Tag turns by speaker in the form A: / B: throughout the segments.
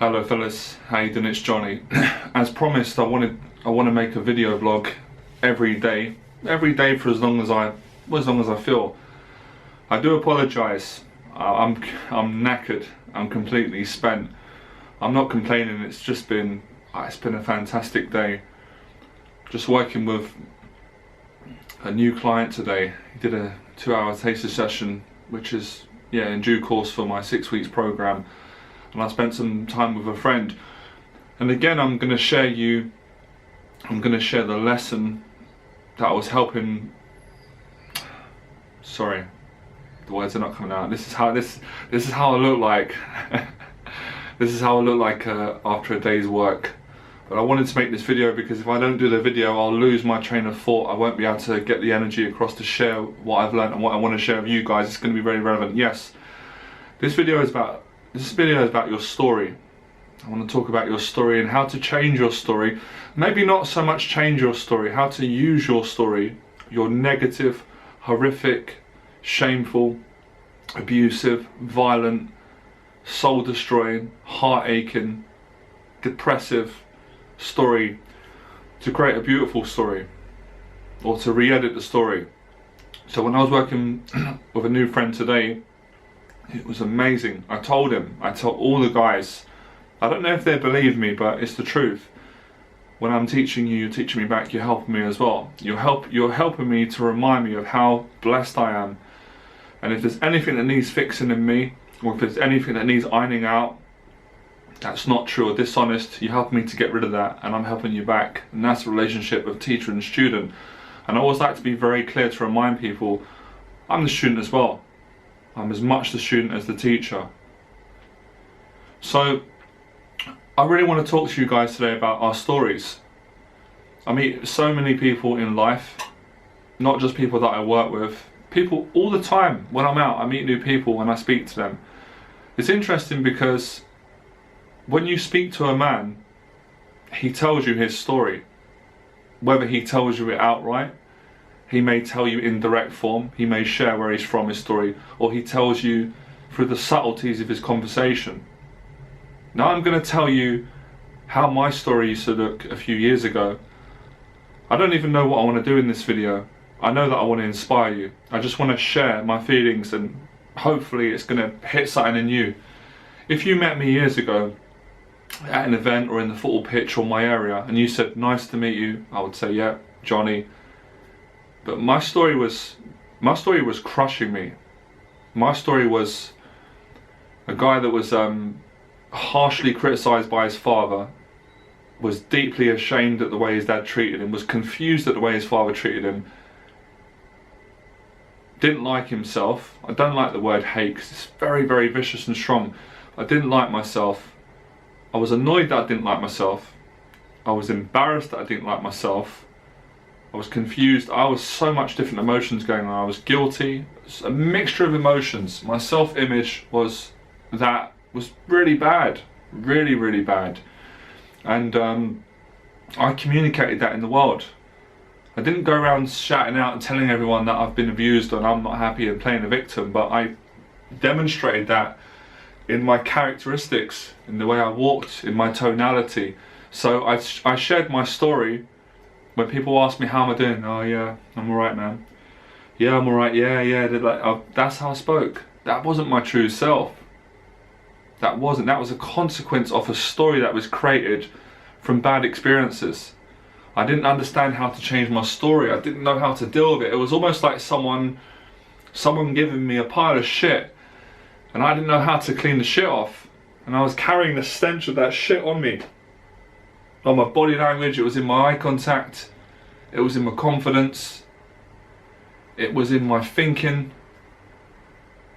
A: Hello fellas, how you doing? It's Johnny. As promised, I want to make a video vlog every day for as long as I feel. I do apologise. I'm knackered. I'm completely spent. I'm not complaining. It's been a fantastic day. Just working with a new client today. He did a 2-hour taster session, which is in due course for my 6 weeks program. And I spent some time with a friend, and again I'm going to share the lesson that I was helping. Sorry, the words are not coming out. This is how I look like. This is how I look like after a day's work. But I wanted to make this video because if I don't do the video, I'll lose my train of thought. I won't be able to get the energy across to share what I've learned and what I want to share with you guys. It's going to be very relevant. Yes, this video is about your story. I want to talk about your story and how to change your story. Maybe not so much change your story, how to use your story, your negative, horrific, shameful, abusive, violent, soul-destroying, heart-aching, depressive story to create a beautiful story, or to re-edit the story. So when I was working with a new friend today, it was amazing. I told all the guys, I don't know if they believe me, but it's the truth. When I'm teaching you, you're teaching me back, you're helping me as well. You're helping me to remind me of how blessed I am. And if there's anything that needs fixing in me, or if there's anything that needs ironing out, that's not true or dishonest, you help me to get rid of that, and I'm helping you back. And that's the relationship of teacher and student. And I always like to be very clear to remind people, I'm the student as well. I'm as much the student as the teacher. So I really want to talk to you guys today about our stories. I meet so many people in life, not just people that I work with, people all the time. When I'm out, I meet new people and I speak to them. It's interesting because when you speak to a man, he tells you his story. Whether he tells you it outright, he may tell you in direct form, he may share where he's from, his story, or he tells you through the subtleties of his conversation. Now I'm going to tell you how my story used to look a few years ago. I don't even know what I want to do in this video. I know that I want to inspire you. I just want to share my feelings, and hopefully it's going to hit something in you. If you met me years ago at an event or in the football pitch or my area and you said, "Nice to meet you," I would say, "Yeah, Johnny." But my story was crushing me. My story was a guy that was harshly criticised by his father, was deeply ashamed at the way his dad treated him, was confused at the way his father treated him, didn't like himself. I don't like the word hate because it's very, very vicious and strong. I didn't like myself. I was annoyed that I didn't like myself. I was embarrassed that I didn't like myself. I was confused. I was so much different emotions going on. I was guilty. A mixture of emotions. My self-image was really bad, really, really bad. And I communicated that in the world. I didn't go around shouting out and telling everyone that I've been abused and I'm not happy and playing a victim, but I demonstrated that in my characteristics, in the way I walked, in my tonality. So I shared my story. When people ask me how am I doing, "Oh yeah, I'm alright, man. Yeah, I'm alright, yeah. That's how I spoke. That wasn't my true self. That was a consequence of a story that was created from bad experiences. I didn't understand how to change my story. I didn't know how to deal with it. It was almost like someone giving me a pile of shit, and I didn't know how to clean the shit off. And I was carrying the stench of that shit on me. On my body language, it was in my eye contact, it was in my confidence, it was in my thinking,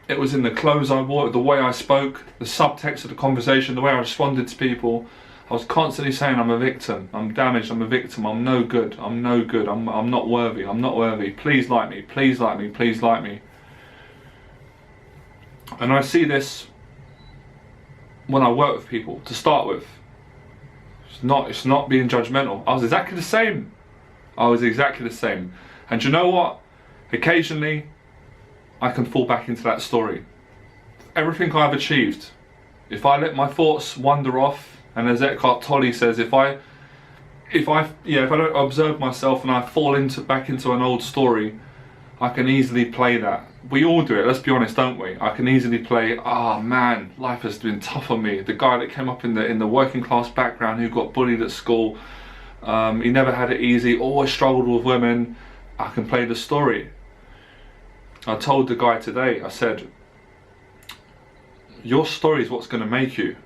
A: it was in the clothes I wore, the way I spoke, the subtext of the conversation, the way I responded to people. I was constantly saying I'm a victim, I'm damaged, I'm a victim, I'm no good, I'm no good, I'm not worthy, I'm not worthy, please like me, please like me, please like me. And I see when I work with people, to start with. It's not being judgmental. I was exactly the same. And you know what? Occasionally, I can fall back into that story. Everything I've achieved, If I let my thoughts wander off, and as Eckhart Tolle says, if I don't observe myself and I fall back into an old story, I can easily play that. We all do it, let's be honest, don't we? I can easily play, oh man, life has been tough on me. The guy that came up in the working class background who got bullied at school, he never had it easy, always struggled with women. I can play the story. I told the guy today, I said, your story is what's going to make you.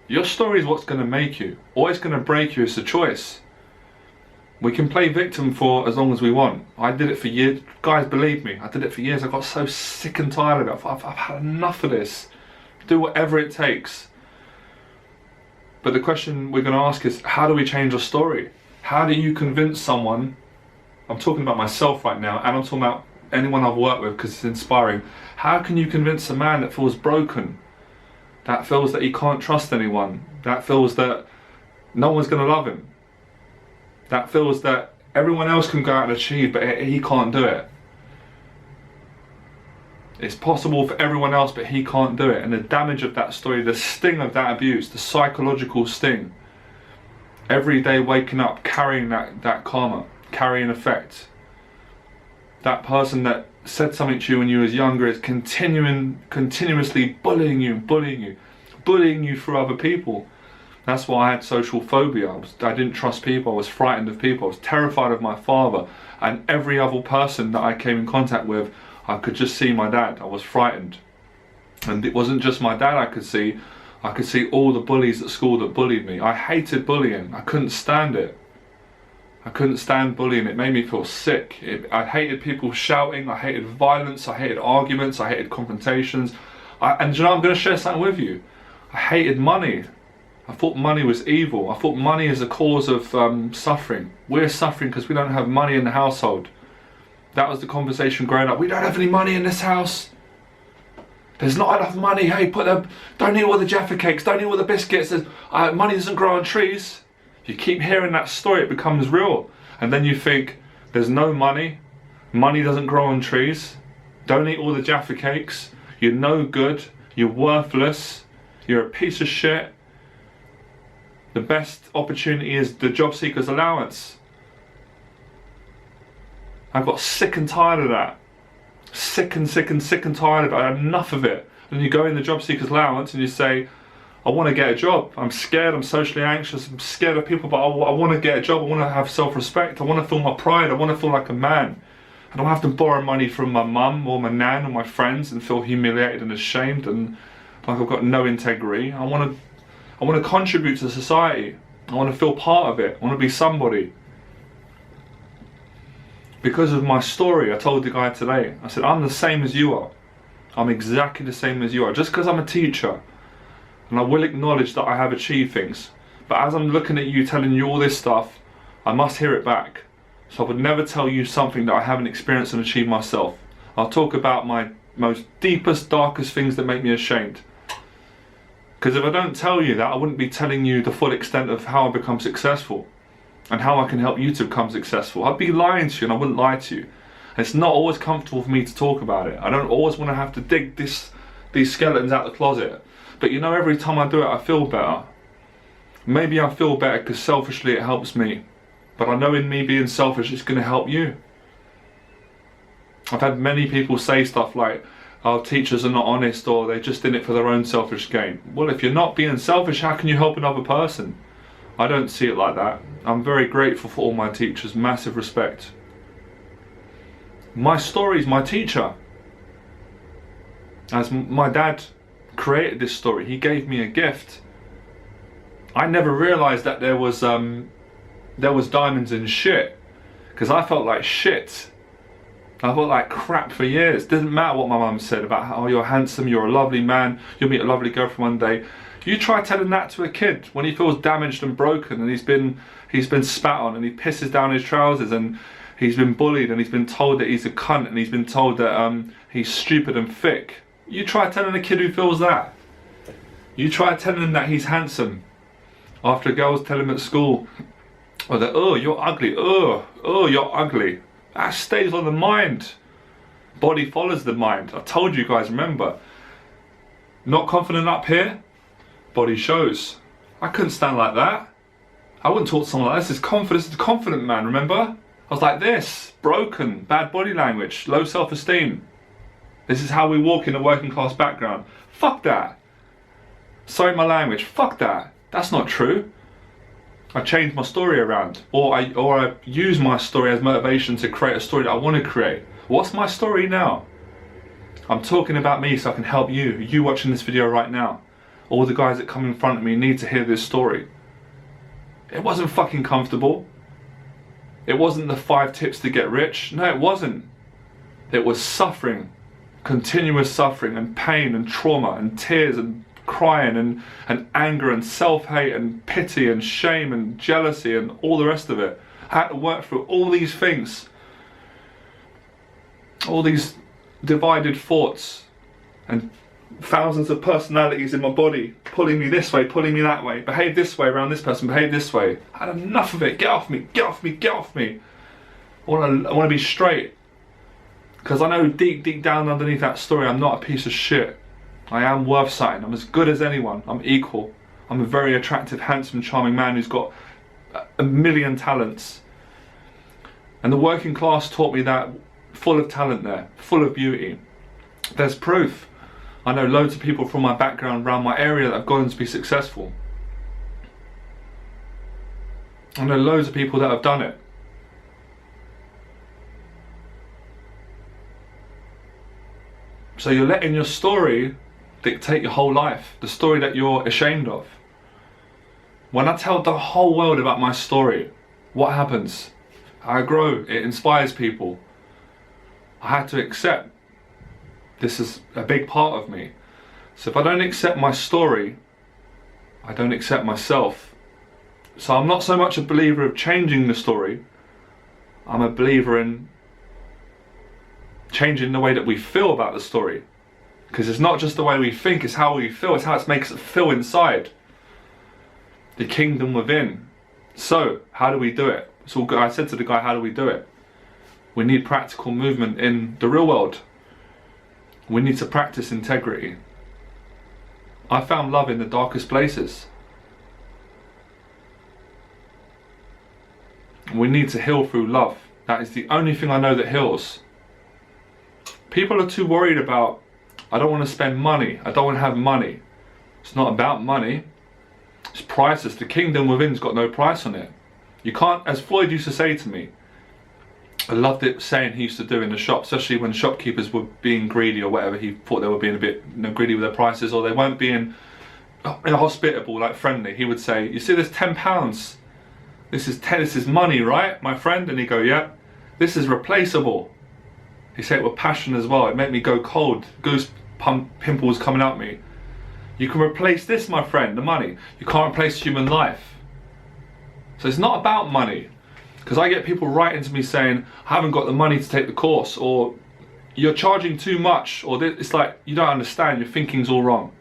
A: Your story is what's going to make you. Or it's going to break you, it's a choice. We can play victim for as long as we want. I did it for years. Guys, believe me, I did it for years. I got so sick and tired of it. I've had enough of this. Do whatever it takes. But the question we're going to ask is, how do we change our story? How do you convince someone? I'm talking about myself right now, and I'm talking about anyone I've worked with because it's inspiring. How can you convince a man that feels broken, that feels that he can't trust anyone, that feels that no one's going to love him, that feels that everyone else can go out and achieve but he can't do it? It's possible for everyone else but he can't do it. And the damage of that story, the sting of that abuse, the psychological sting, every day waking up carrying that karma, carrying effect. That person that said something to you when you was younger is continuously bullying you through other people. That's why I had social phobia. I didn't trust people, I was frightened of people, I was terrified of my father, and every other person that I came in contact with, I could just see my dad. I was frightened. And it wasn't just my dad I could see all the bullies at school that bullied me. I hated bullying, I couldn't stand it. I couldn't stand bullying, it made me feel sick. I hated people shouting, I hated violence, I hated arguments, I hated confrontations. And you know, I'm going to share something with you. I hated money. I thought money was evil. I thought money is a cause of suffering. We're suffering because we don't have money in the household. That was the conversation growing up. We don't have any money in this house. There's not enough money. Hey, don't eat all the Jaffa cakes, don't eat all the biscuits. Money doesn't grow on trees. You keep hearing that story, it becomes real. And then you think, there's no money, money doesn't grow on trees, don't eat all the Jaffa cakes, you're no good, you're worthless, you're a piece of shit. The best opportunity is the job seeker's allowance. I got sick and tired of that. Sick and tired of it. I had enough of it. And you go in the job seeker's allowance and you say, I want to get a job. I'm scared, I'm socially anxious, I'm scared of people, but I want to get a job. I want to have self-respect. I want to feel my pride. I want to feel like a man. I don't have to borrow money from my mum or my nan or my friends and feel humiliated and ashamed and like I've got no integrity. I want to contribute to society. I want to feel part of it. I want to be somebody. Because of my story, I told the guy today, I said, I'm the same as you are. I'm exactly the same as you are. Just because I'm a teacher, and I will acknowledge that I have achieved things, but as I'm looking at you, telling you all this stuff, I must hear it back. So I would never tell you something that I haven't experienced and achieved myself. I'll talk about my most deepest, darkest things that make me ashamed. Because if I don't tell you that, I wouldn't be telling you the full extent of how I become successful and how I can help you to become successful. I'd be lying to you and I wouldn't lie to you. And it's not always comfortable for me to talk about it. I don't always want to have to dig these skeletons out the closet. But you know, every time I do it, I feel better. Maybe I feel better because selfishly it helps me. But I know in me being selfish, it's going to help you. I've had many people say stuff like, oh, teachers are not honest, or they're just in it for their own selfish gain. Well, if you're not being selfish, how can you help another person? I don't see it like that. I'm very grateful for all my teachers, massive respect. My story is my teacher. As my dad created this story, he gave me a gift. I never realised that there was diamonds in shit, because I felt like shit. I felt like crap for years. Didn't matter what my mum said about how, oh, you're handsome, you're a lovely man, you'll meet a lovely girlfriend one day. You try telling that to a kid when he feels damaged and broken and he's been spat on and he pisses down his trousers and he's been bullied and he's been told that he's a cunt and he's been told that he's stupid and thick. You try telling a kid who feels that. You try telling him that he's handsome after girls tell him at school, or that, oh, you're ugly, oh, you're ugly. That stays on the mind. Body follows the mind. I told you guys, remember. Not confident up here, body shows. I couldn't stand like that. I wouldn't talk to someone like this. This is a confident man, remember? I was like this, broken, bad body language, low self-esteem. This is how we walk in a working class background. Fuck that. Sorry my language, fuck that. That's not true. I changed my story around, or I use my story as motivation to create a story that I want to create. What's my story now? I'm talking about me so I can help you watching this video right now. All the guys that come in front of me need to hear this story. It wasn't fucking comfortable. It wasn't the 5 tips to get rich. No, it wasn't. It was suffering, continuous suffering and pain and trauma and tears and crying and anger and self-hate and pity and shame and jealousy and all the rest of it. I had to work through all these things. All these divided thoughts and thousands of personalities in my body pulling me this way, pulling me that way. Behave this way around this person, behave this way. I had enough of it. Get off me, get off me, get off me. I want to be straight. Because I know deep down underneath that story, I'm not a piece of shit. I am worth something. I'm as good as anyone. I'm equal. I'm a very attractive, handsome, charming man who's got a million talents. And the working class taught me that, full of talent there, full of beauty. There's proof. I know loads of people from my background around my area that have gone on to be successful. I know loads of people that have done it. So you're letting your story dictate your whole life, the story that you're ashamed of. When I tell the whole world about my story, what happens? I grow, it inspires people. I had to accept this is a big part of me. So if I don't accept my story, I don't accept myself. So I'm not so much a believer of changing the story, I'm a believer in changing the way that we feel about the story. Because it's not just the way we think, it's how we feel, it's how it makes us feel inside. The kingdom within. So, how do we do it? It's all good. I said to the guy, how do we do it? We need practical movement in the real world. We need to practice integrity. I found love in the darkest places. We need to heal through love. That is the only thing I know that heals. People are too worried about, I don't want to spend money, I don't want to have money. It's not about money. It's priceless. The kingdom within's got no price on it. You can't, as Floyd used to say to me, I loved it saying he used to do in the shop, especially when shopkeepers were being greedy or whatever, he thought they were being a bit greedy with their prices, or they weren't being hospitable, like friendly. He would say, you see this £10, this is money, right, my friend? And he'd go, yeah, this is replaceable. He said it with passion as well. It made me go cold, goose pimples coming at me. You can replace this, my friend, the money. You can't replace human life. So it's not about money. Because I get people writing to me saying, I haven't got the money to take the course, or you're charging too much, or it's like, you don't understand, your thinking's all wrong.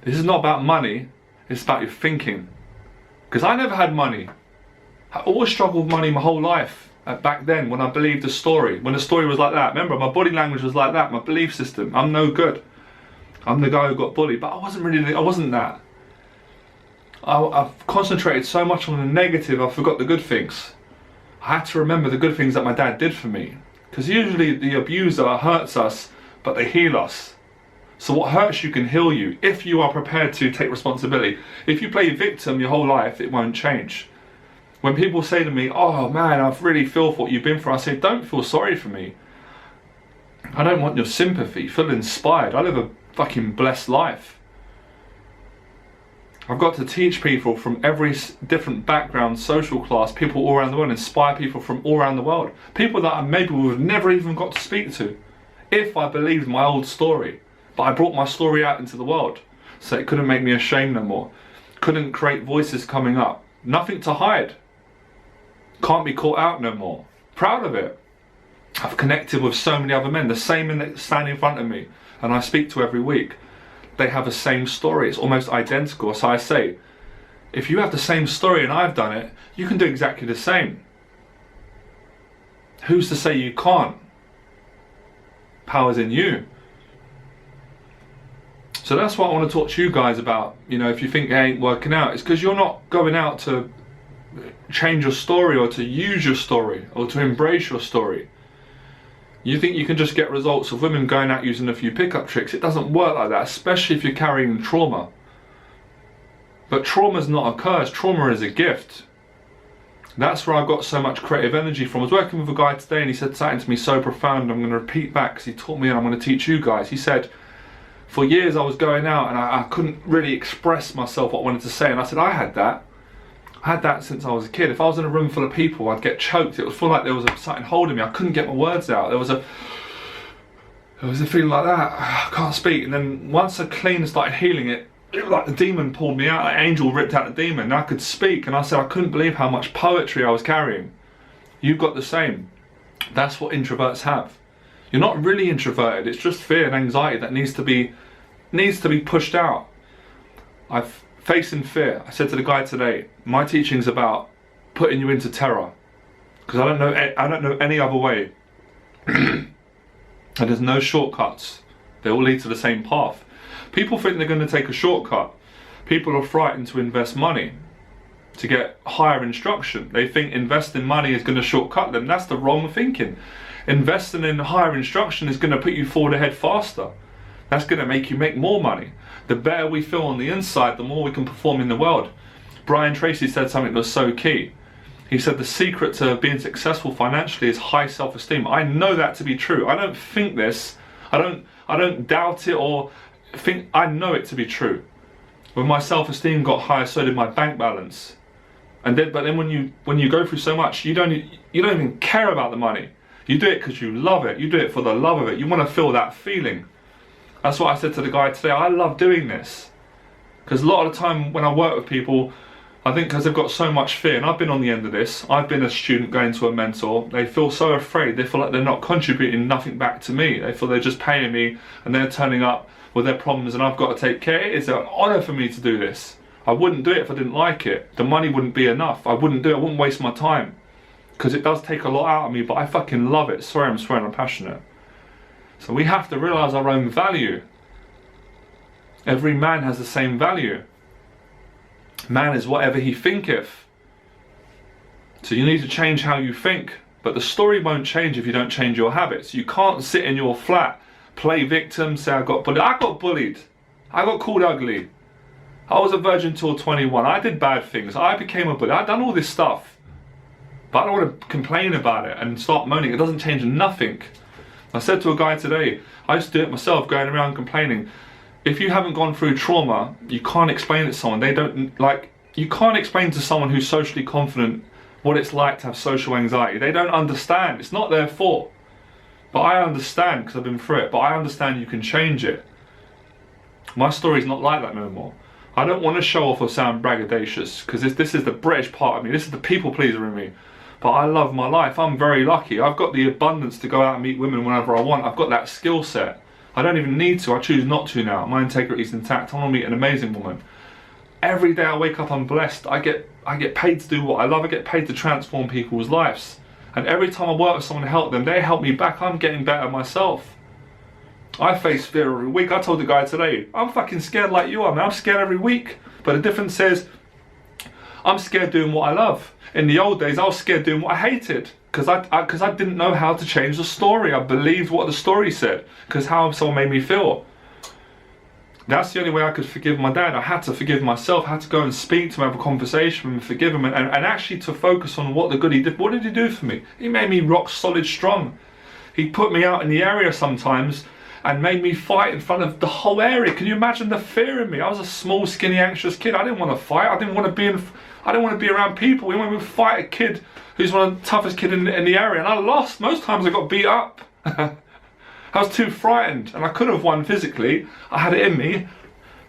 A: This is not about money, it's about your thinking. Because I never had money. I always struggled with money my whole life. Back then, when I believed the story, when the story was like that. Remember, my body language was like that, my belief system. I'm no good. I'm the guy who got bullied, but I wasn't that. I've concentrated so much on the negative, I forgot the good things. I had to remember the good things that my dad did for me. Because usually the abuser hurts us, but they heal us. So what hurts you can heal you, if you are prepared to take responsibility. If you play victim your whole life, it won't change. When people say to me, oh man, I really feel for what you've been through, I say, don't feel sorry for me. I don't want your sympathy, feel inspired. I live a fucking blessed life. I've got to teach people from every different background, social class, people all around the world, inspire people from all around the world. People that I maybe would have never even got to speak to, if I believed my old story. But I brought my story out into the world, so it couldn't make me ashamed no more. Couldn't create voices coming up. Nothing to hide. Can't be caught out no more. Proud of it. I've connected with so many other men, the same men that stand in front of me, and I speak to every week. They have the same story, it's almost identical. So I say, if you have the same story and I've done it, you can do exactly the same. Who's to say you can't? Power's in you. So that's what I want to talk to you guys about. You know, if you think it ain't working out, it's because you're not going out to change your story or to use your story or to embrace your story. You think you can just get results of women going out using a few pickup tricks. It doesn't work like that, especially if you're carrying trauma. But trauma's not a curse, trauma is a gift. That's where I got so much creative energy from. I was working with a guy today and he said something to me so profound, I'm going to repeat back because he taught me and I'm going to teach you guys. He said, for years I was going out and I couldn't really express myself what I wanted to say, and I said, I had that. I had that since I was a kid. If I was in a room full of people, I'd get choked. It would feel like there was something holding me. I couldn't get my words out. There was a feeling like that. I can't speak. And then once I cleaned and started healing it, it was like the demon pulled me out, like angel ripped out the demon, and I could speak. And I said I couldn't believe how much poetry I was carrying. You've got the same. That's what introverts have. You're not really introverted. It's just fear and anxiety that needs to be pushed out. Facing fear. I said to the guy today, my teaching's about putting you into terror, because I don't know any other way. And there's no shortcuts. They all lead to the same path. People think they're going to take a shortcut. People are frightened to invest money to get higher instruction. They think investing money is going to shortcut them. That's the wrong thinking. Investing in higher instruction is going to put you forward ahead faster. That's going to make you make more money. The better we feel on the inside, the more we can perform in the world. Brian Tracy said something that was so key. He said the secret to being successful financially is high self-esteem. I know that to be true. I don't think this. I don't doubt it or think. I know it to be true. When my self-esteem got higher, so did my bank balance. But then when you go through so much, you don't even care about the money. You do it because you love it. You do it for the love of it. You want to feel that feeling. That's what I said to the guy today. I love doing this. Because a lot of the time when I work with people, I think because they've got so much fear, and I've been on the end of this. I've been a student going to a mentor. They feel so afraid. They feel like they're not contributing nothing back to me. They feel they're just paying me and they're turning up with their problems and I've got to take care. It's an honour for me to do this. I wouldn't do it if I didn't like it. The money wouldn't be enough. I wouldn't do it. I wouldn't waste my time. Because it does take a lot out of me, but I fucking love it. Sorry, I'm swearing, I'm passionate. So we have to realise our own value. Every man has the same value. Man is whatever he thinketh. So you need to change how you think. But the story won't change if you don't change your habits. You can't sit in your flat, play victim, say I got bullied. I got bullied. I got called ugly. I was a virgin till 21. I did bad things. I became a bully. I've done all this stuff. But I don't want to complain about it and start moaning. It doesn't change nothing. I said to a guy today, I used to do it myself, going around complaining. If you haven't gone through trauma, you can't explain it to someone. You can't explain to someone who's socially confident what it's like to have social anxiety. They don't understand. It's not their fault. But I understand because I've been through it. But I understand you can change it. My story's not like that no more. I don't want to show off or sound braggadocious because this is the British part of me. This is the people pleaser in me. But I love my life. I'm very lucky. I've got the abundance to go out and meet women whenever I want. I've got that skill set. I don't even need to. I choose not to now. My integrity is intact. I want to meet an amazing woman. Every day I wake up, I'm blessed. I get paid to do what I love. I get paid to transform people's lives. And every time I work with someone to help them, they help me back. I'm getting better myself. I face fear every week. I told the guy today, I'm fucking scared like you are, man. I'm scared every week. But the difference is, I'm scared doing what I love. In the old days, I was scared doing what I hated. Because I didn't know how to change the story. I believed what the story said. Because how someone made me feel. That's the only way I could forgive my dad. I had to forgive myself. I had to go and speak to him, have a conversation with him, forgive him. And actually to focus on what the good he did. What did he do for me? He made me rock solid strong. He put me out in the area sometimes and made me fight in front of the whole area. Can you imagine the fear in me? I was a small, skinny, anxious kid. I didn't want to fight. I didn't want to be around people. We wanted to fight a kid who's one of the toughest kids in the area, and I lost. Most times I got beat up. I was too frightened, and I could have won physically. I had it in me,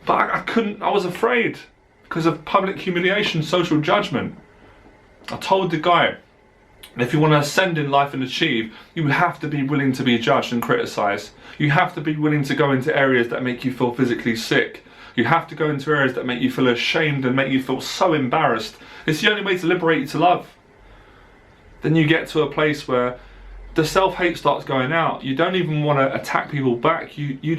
A: but I couldn't. I was afraid because of public humiliation, social judgment. I told the guy, if you want to ascend in life and achieve, you have to be willing to be judged and criticised. You have to be willing to go into areas that make you feel physically sick. You have to go into areas that make you feel ashamed and make you feel so embarrassed. It's the only way to liberate you to love. Then you get to a place where the self-hate starts going out. You don't even want to attack people back. You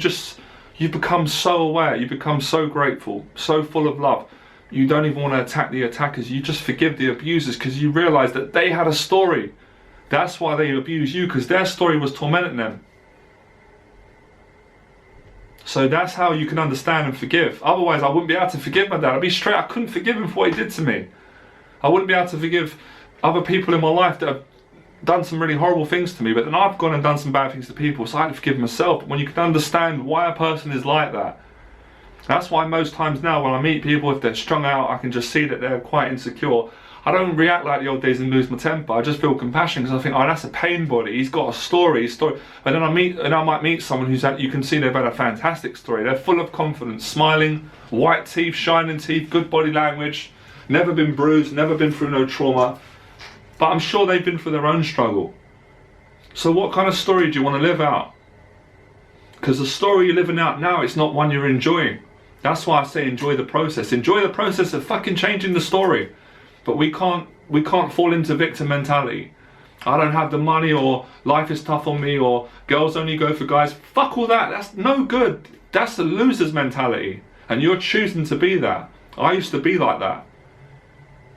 A: You become so aware, you become so grateful, so full of love. You don't even want to attack the attackers, you just forgive the abusers because you realise that they had a story. That's why they abuse you, because their story was tormenting them. So that's how you can understand and forgive. Otherwise I wouldn't be able to forgive my dad. I'd be straight, I couldn't forgive him for what he did to me. I wouldn't be able to forgive other people in my life that have done some really horrible things to me, but then I've gone and done some bad things to people, so I had to forgive myself. But when you can understand why a person is like that, that's why most times now when I meet people, if they're strung out, I can just see that they're quite insecure. I don't react like the old days and lose my temper. I just feel compassion because I think, oh, that's a pain body. He's got a story. And then I might meet someone who's had, you can see they've had a fantastic story. They're full of confidence, smiling, white teeth, shining teeth, good body language, never been bruised, never been through no trauma. But I'm sure they've been through their own struggle. So what kind of story do you want to live out? Because the story you're living out now, it's not one you're enjoying. That's why I say enjoy the process. Enjoy the process of fucking changing the story. But we can't fall into victim mentality. I don't have the money, or life is tough on me, or girls only go for guys. Fuck all that. That's no good. That's the loser's mentality. And you're choosing to be that. I used to be like that.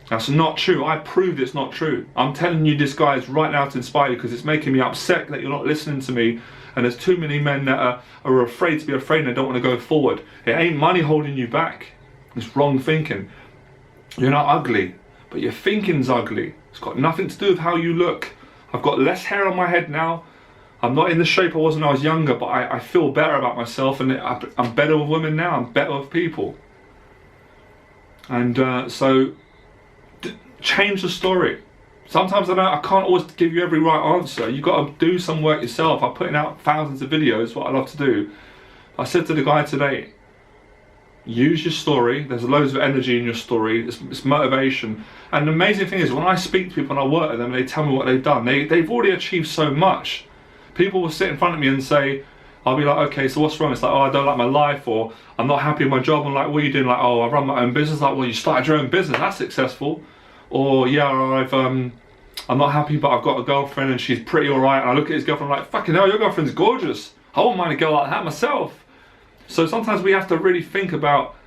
A: That's not true. I proved it's not true. I'm telling you this, guys, right now to inspire you, because it's making me upset that you're not listening to me. And there's too many men that are afraid to be afraid and they don't want to go forward. It ain't money holding you back. It's wrong thinking. You're not ugly, but your thinking's ugly. It's got nothing to do with how you look. I've got less hair on my head now. I'm not in the shape I was when I was younger, but I feel better about myself, and I'm better with women now. I'm better with people. And so change the story. Sometimes I can't always give you every right answer. You've got to do some work yourself. I'm putting out thousands of videos, what I love to do. I said to the guy today, use your story. There's loads of energy in your story. It's motivation. And the amazing thing is, when I speak to people and I work with them and they tell me what they've done, they've already achieved so much. People will sit in front of me and say, I'll be like, okay, so what's wrong? It's like, oh, I don't like my life, or I'm not happy with my job. I'm like, what are you doing? Like, oh, I run my own business. Like, well, you started your own business. That's successful. Or yeah, I'm not happy, but I've got a girlfriend and she's pretty alright. And I look at his girlfriend, I'm like, fucking hell, your girlfriend's gorgeous. I wouldn't mind a girl like that myself. So sometimes we have to really think about,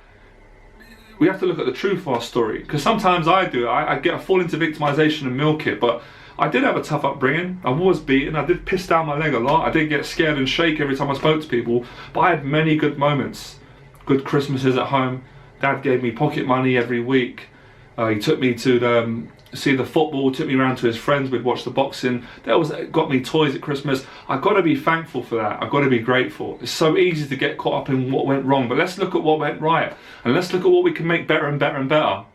A: we have to look at the truth of our story. Because sometimes I do, I fall into victimization and milk it. But I did have a tough upbringing. I was beaten. I did piss down my leg a lot. I did get scared and shake every time I spoke to people. But I had many good moments. Good Christmases at home. Dad gave me pocket money every week. He took me to see the football, took me around to his friends, we'd watch the boxing. Got me toys at Christmas. I've got to be thankful for that. I've got to be grateful. It's so easy to get caught up in what went wrong, but let's look at what went right. And let's look at what we can make better and better and better.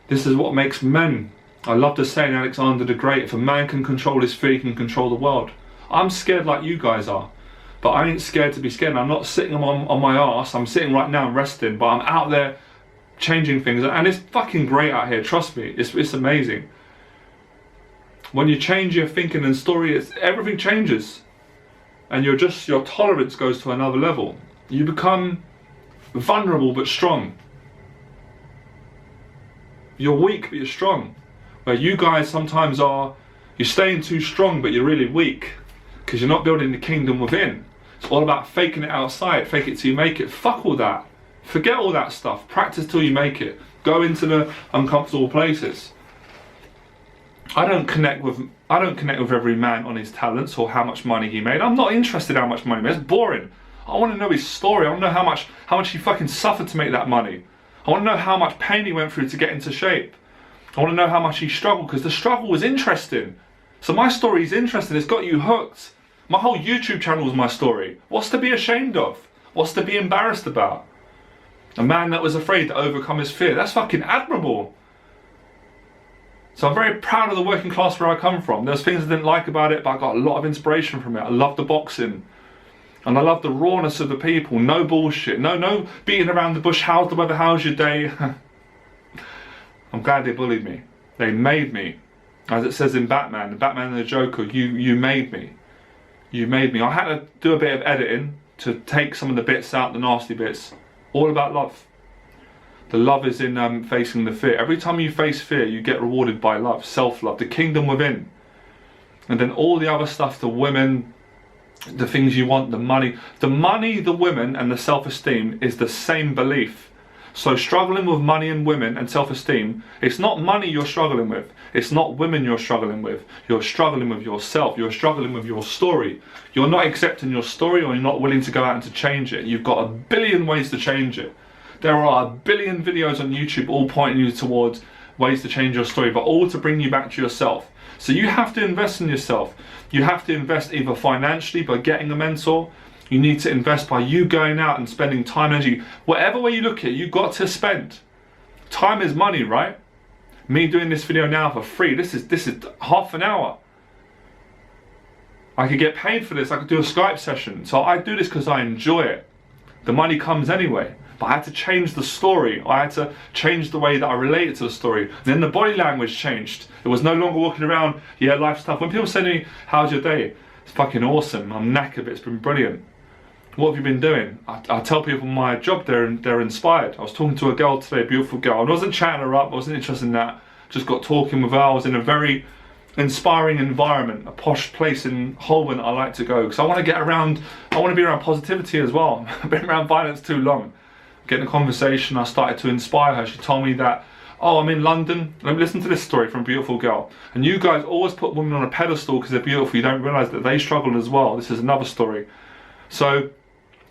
A: This is what makes men. I love the saying Alexander the Great, if a man can control his fear, he can control the world. I'm scared like you guys are. But I ain't scared to be scared. I'm not sitting on my arse. I'm sitting right now and resting, but I'm out there changing things, and it's fucking great out here, trust me. It's amazing. When you change your thinking and story, everything changes, and your tolerance goes to another level. You become vulnerable but strong. You're weak but you're strong. Where you guys sometimes you're staying too strong but you're really weak, because you're not building the kingdom within. It's all about faking it outside, fake it till you make it. Fuck all that. Forget all that stuff. Practice till you make it. Go into the uncomfortable places. I don't connect with every man on his talents or how much money he made. I'm not interested in how much money he made. It's boring. I want to know his story. I want to know how much he fucking suffered to make that money. I want to know how much pain he went through to get into shape. I want to know how much he struggled, because the struggle was interesting. So my story is interesting. It's got you hooked. My whole YouTube channel is my story. What's to be ashamed of? What's to be embarrassed about? A man that was afraid to overcome his fear. That's fucking admirable. So I'm very proud of the working class where I come from. There's things I didn't like about it, but I got a lot of inspiration from it. I love the boxing. And I love the rawness of the people. No bullshit. No beating around the bush. How's the weather? How's your day? I'm glad they bullied me. They made me. As it says in Batman and the Joker, you made me. You made me. I had to do a bit of editing to take some of the bits out, the nasty bits. All about love. The love is in facing the fear. Every time you face fear, you get rewarded by love, self-love, the kingdom within. And then all the other stuff, the women, the things you want, the money, the women, and the self-esteem is the same belief. So struggling with money and women and self-esteem, it's not money you're struggling with. It's not women you're struggling with. You're struggling with yourself. You're struggling with your story. You're not accepting your story, or you're not willing to go out and to change it. You've got a billion ways to change it. There are a billion videos on YouTube all pointing you towards ways to change your story, but all to bring you back to yourself. So you have to invest in yourself. You have to invest either financially by getting a mentor. You need to invest by you going out and spending time, energy. Whatever way you look at it, you've got to spend. Time is money, right? Me doing this video now for free, this is half an hour. I could get paid for this, I could do a Skype session. So I do this because I enjoy it. The money comes anyway. But I had to change the story. I had to change the way that I related to the story. Then the body language changed. It was no longer walking around, yeah, life stuff. When people say to me, how's your day? It's fucking awesome. I'm knackered, but it's been brilliant. What have you been doing? I tell people my job, they're inspired. I was talking to a girl today, a beautiful girl. I wasn't chatting her up, I wasn't interested in that. Just got talking with her. I was in a very inspiring environment, a posh place in Holborn that I like to go. Because I want to get around, I want to be around positivity as well. I've been around violence too long. Getting a conversation, I started to inspire her. She told me that, oh, I'm in London. Let me listen to this story from a beautiful girl. And you guys always put women on a pedestal because they're beautiful. You don't realise that they struggle as well. This is another story. So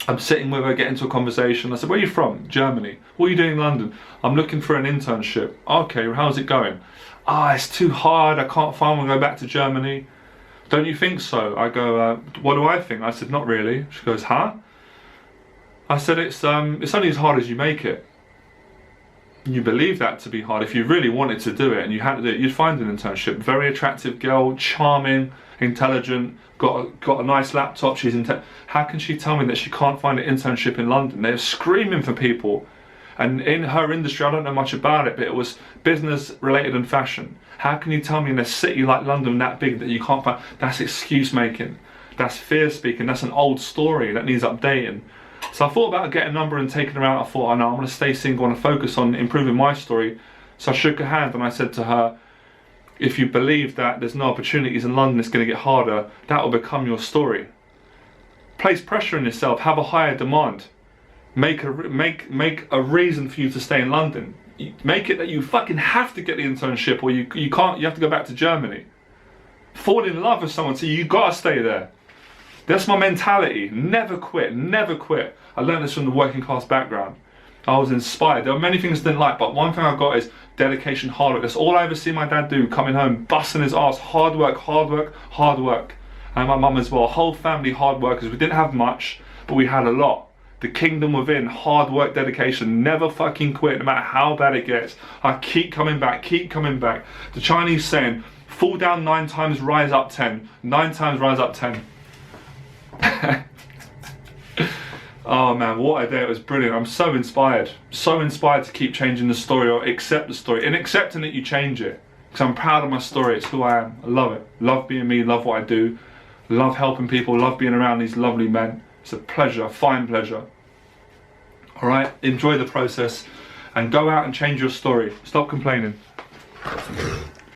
A: I'm sitting with her, getting into a conversation. I said, where are you from? Germany. What are you doing in London? I'm looking for an internship. Okay, how's it going? Ah, it's too hard. I can't find one to go back to Germany. Don't you think so? I go, what do I think? I said, not really. She goes, huh? I said, it's only as hard as you make it. You believe that to be hard. If you really wanted to do it and you had to do it, you'd find an internship. Very attractive girl, charming, intelligent, got a nice laptop. She's how can she tell me that she can't find an internship in London? They're screaming for people. And in her industry, I don't know much about it, but it was business related and fashion. How can you tell me in a city like London that big that you can't find? That's excuse making. That's fear speaking. That's an old story that needs updating. So I thought about getting a number and taking her out. I thought, I know, I'm going to stay single and focus on improving my story. So I shook her hand and I said to her, if you believe that there's no opportunities in London, it's going to get harder, that will become your story. Place pressure on yourself, have a higher demand. Make a reason for you to stay in London. Make it that you fucking have to get the internship, or you can't, you have to go back to Germany. Fall in love with someone, so you gotta stay there. That's my mentality. Never quit, never quit. I learned this from the working class background. I was inspired. There were many things I didn't like, but one thing I got is dedication, hard work. That's all I ever see my dad do, coming home, busting his ass, hard work, hard work, hard work. And my mum as well, whole family hard workers. We didn't have much, but we had a lot. The kingdom within, hard work, dedication, never fucking quit, no matter how bad it gets. I keep coming back, keep coming back. The Chinese saying, fall down 9 times, rise up 10. 9 times, rise up 10. Oh man, what a day, it was brilliant. I'm so inspired to keep changing the story, or accept the story. In accepting it, you change it. Because I'm proud of my story, it's who I am. I love it. Love being me, love what I do. Love helping people, love being around these lovely men. It's a pleasure, a fine pleasure. Alright, enjoy the process and go out and change your story. Stop complaining.